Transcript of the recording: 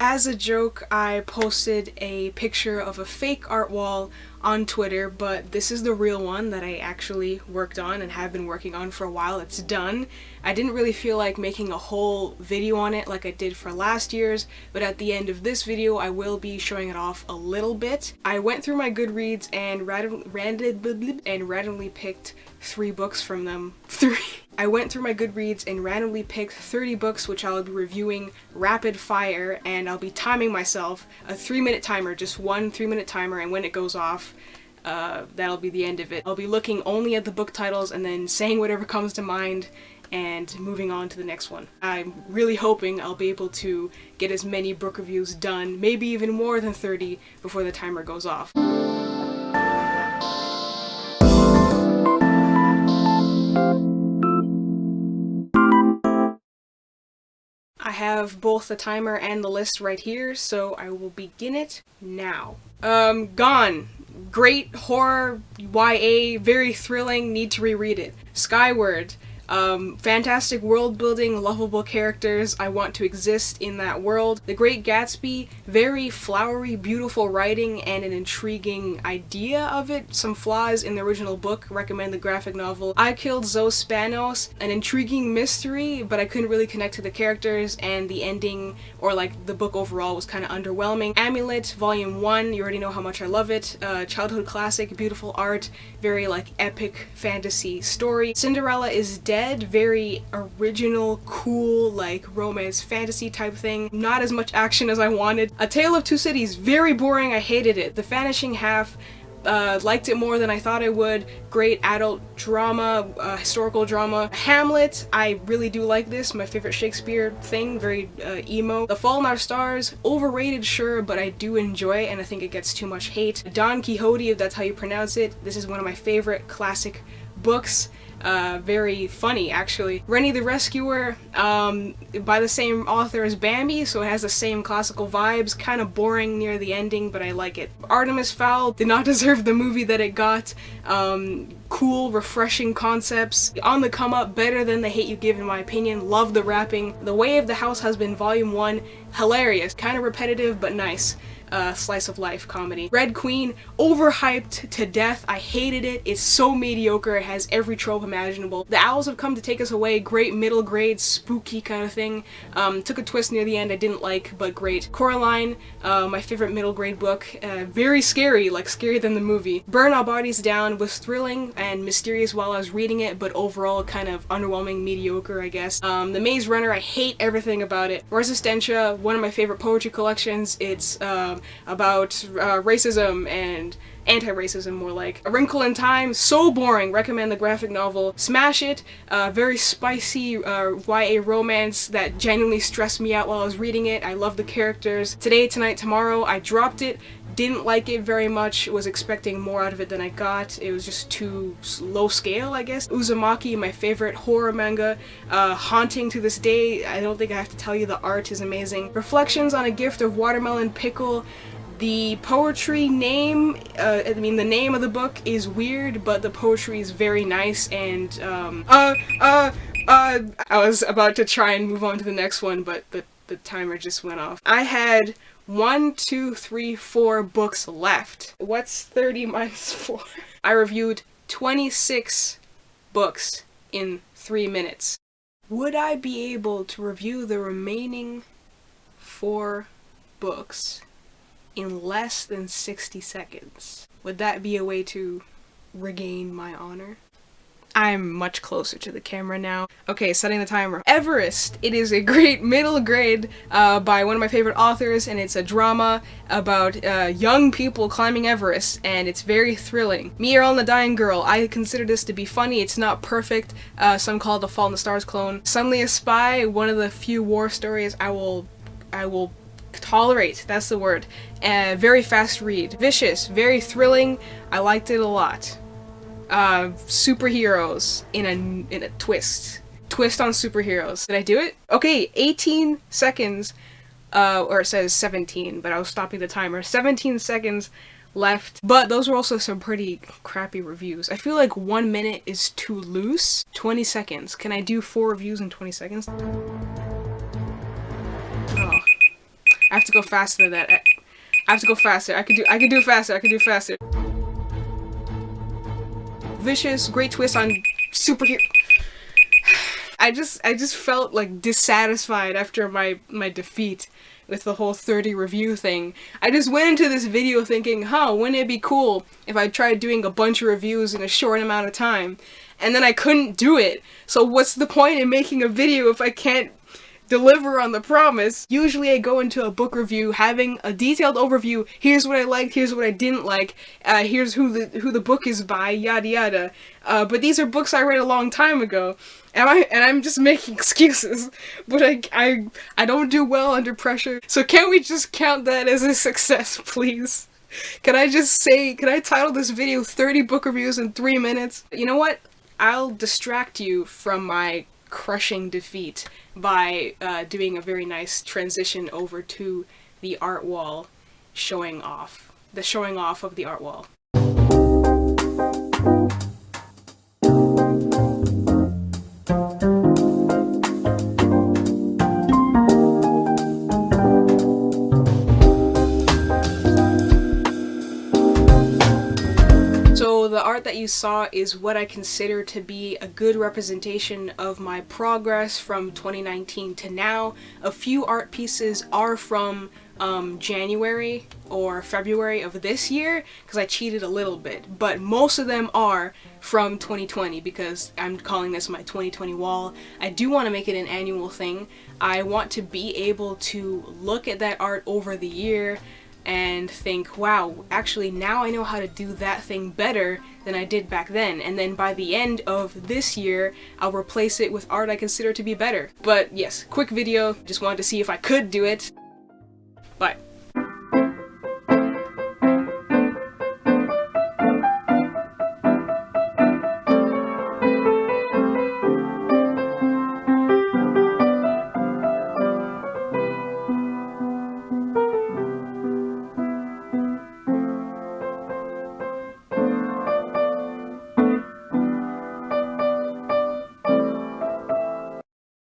As a joke, I posted a picture of a fake art wall on Twitter, but this is the real one that I actually worked on and have been working on for a while. It's done. I didn't really feel like making a whole video on it like I did for last year's, but at the end of this video I will be showing it off a little bit. I went through my Goodreads and randomly picked 3 books from them. I went through my Goodreads and randomly picked 30 books which I'll be reviewing rapid fire, and I'll be timing myself, a 3-minute timer, just one 3-minute timer, and when it goes off, that'll be the end of it. I'll be looking only at the book titles and then saying whatever comes to mind and moving on to the next one. I'm really hoping I'll be able to get as many book reviews done, maybe even more than 30, before the timer goes off. I have both the timer and the list right here, so I will begin it now. Gone. Great horror, YA, very thrilling, need to reread it. Skyward. Fantastic world building, lovable characters, I want to exist in that world. The Great Gatsby, very flowery, beautiful writing and an intriguing idea of it. Some flaws in the original book, recommend the graphic novel. I Killed Zoe Spanos, an intriguing mystery, but I couldn't really connect to the characters, and the ending, or like the book overall, was kind of underwhelming. Amulet, Volume 1, you already know how much I love it. Childhood classic, beautiful art, very like epic fantasy story. Cinderella is Dead, very original, cool, like romance fantasy type thing. Not as much action as I wanted. A Tale of Two Cities, very boring, I hated it. The Vanishing half, liked it more than I thought I would. Great adult drama, historical drama. Hamlet, I really do like this, my favorite Shakespeare thing, very emo. The Fault in Our Stars, overrated sure, but I do enjoy it and I think it gets too much hate. Don Quixote, if that's how you pronounce it, this is one of my favorite classic books. Very funny actually. Rennie the Rescuer, by the same author as Bambi, so it has the same classical vibes, kind of boring near the ending, but I like it. Artemis Fowl did not deserve the movie that it got. Cool, refreshing concepts, on the come up, better than The Hate You Give in my opinion, love the rapping. The Way of the House Husband Volume 1, hilarious, kind of repetitive but nice. Slice of life comedy. Red Queen, overhyped to death. I hated it. It's so mediocre. It has every trope imaginable. The Owls Have Come to Take Us Away, great middle grade, spooky kind of thing. Took a twist near the end I didn't like, but great. Coraline, my favorite middle grade book. Very scary, like scarier than the movie. Burn Our Bodies Down was thrilling and mysterious while I was reading it, but overall kind of underwhelming, mediocre, I guess. The Maze Runner, I hate everything about it. Resistencia, one of my favorite poetry collections. It's about racism and anti-racism, more like. A Wrinkle in Time, so boring, recommend the graphic novel. Smash It, very spicy YA romance that genuinely stressed me out while I was reading it. I love the characters. Today, Tonight, Tomorrow, I dropped it. Didn't like it very much, was expecting more out of it than I got. It was just too low scale, I guess. Uzumaki, my favorite horror manga, haunting to this day. I don't think I have to tell you, the art is amazing. Reflections on a Gift of Watermelon Pickle. The poetry name, the name of the book is weird, but the poetry is very nice, and I was about to try and move on to the next one, but the timer just went off. I had 1, 2, 3, 4 books left. What's 30 minus 4? I reviewed 26 books in 3 minutes. Would I be able to review the remaining 4 books in less than 60 seconds? Would that be a way to regain my honor? I'm much closer to the camera now. Okay, setting the timer. Everest! It is a great middle grade by one of my favorite authors, and it's a drama about young people climbing Everest, and it's very thrilling. Me, Earl and the Dying Girl. I consider this to be funny. It's not perfect. Some call it a Fault in the Stars clone. Suddenly a Spy, one of the few war stories I will tolerate, that's the word. Very fast read. Vicious, very thrilling. I liked it a lot. Superheroes in a twist on superheroes. Did I do it? Okay, 18 seconds, or it says 17, but I was stopping the timer. 17 seconds left, but those were also some pretty crappy reviews. I feel like 1 minute is too loose. 20 seconds. Can I do 4 reviews in 20 seconds? Oh. I have to go faster than that. I have to go faster. I could do it faster. I could do it faster. Vicious, great twist on superhero. I just felt like dissatisfied after my defeat with the whole 30 review thing. I just went into this video thinking, wouldn't it be cool if I tried doing a bunch of reviews in a short amount of time? And then I couldn't do it. So what's the point in making a video if I can't deliver on the promise? Usually I go into a book review having a detailed overview. Here's what I liked, here's what I didn't like, here's who the book is by, yada yada. But these are books I read a long time ago, and I'm just making excuses. But I don't do well under pressure. So can't we just count that as a success, please? Can I title this video 30 book reviews in 3 minutes? You know what? I'll distract you from my crushing defeat by doing a very nice transition over to the art wall, showing off of the art wall. So the art that you saw is what I consider to be a good representation of my progress from 2019 to now. A few art pieces are from January or February of this year, because I cheated a little bit, but most of them are from 2020 because I'm calling this my 2020 wall. I do want to make it an annual thing. I want to be able to look at that art over the year and think, wow, actually now I know how to do that thing better than I did back then, and then by the end of this year I'll replace it with art I consider to be better. But yes, quick video, just wanted to see if I could do it. Bye.